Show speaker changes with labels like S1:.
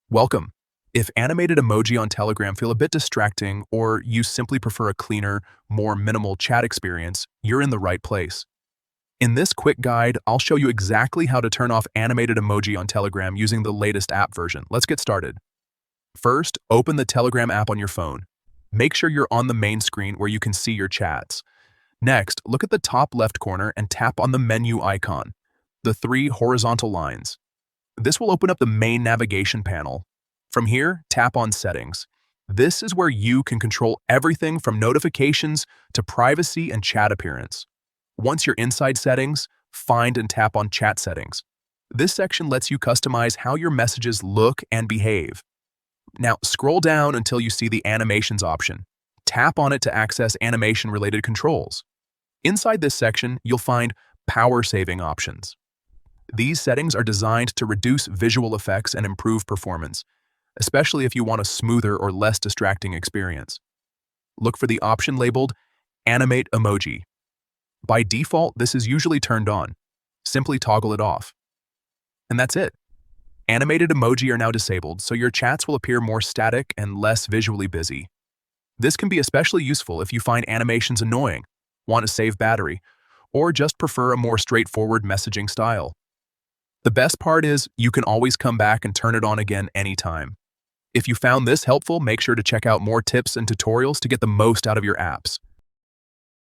S1: Welcome. If animated emoji on Telegram feel a bit distracting or you simply prefer a cleaner, more minimal chat experience, you're in the right place. In this quick guide, I'll show you exactly how to turn off animated emoji on Telegram using the latest app version. Let's get started. First, open the Telegram app on your phone. Make sure you're on the main screen where you can see your chats. Next, look at the top left corner and tap on the menu icon, the three horizontal lines. This will open up the main navigation panel. From here, tap on Settings. This is where you can control everything from notifications to privacy and chat appearance. Once you're inside Settings, find and tap on Chat Settings. This section lets you customize how your messages look and behave. Now, scroll down until you see the Animations option. Tap on it to access animation-related controls. Inside this section, you'll find Power Saving options. These settings are designed to reduce visual effects and improve performance, especially if you want a smoother or less distracting experience. Look for the option labeled Animate Emoji. By default, this is usually turned on. Simply toggle it off. And that's it. Animated emoji are now disabled, so your chats will appear more static and less visually busy. This can be especially useful if you find animations annoying, want to save battery, or just prefer a more straightforward messaging style. The best part is you can always come back and turn it on again anytime. If you found this helpful, make sure to check out more tips and tutorials to get the most out of your apps.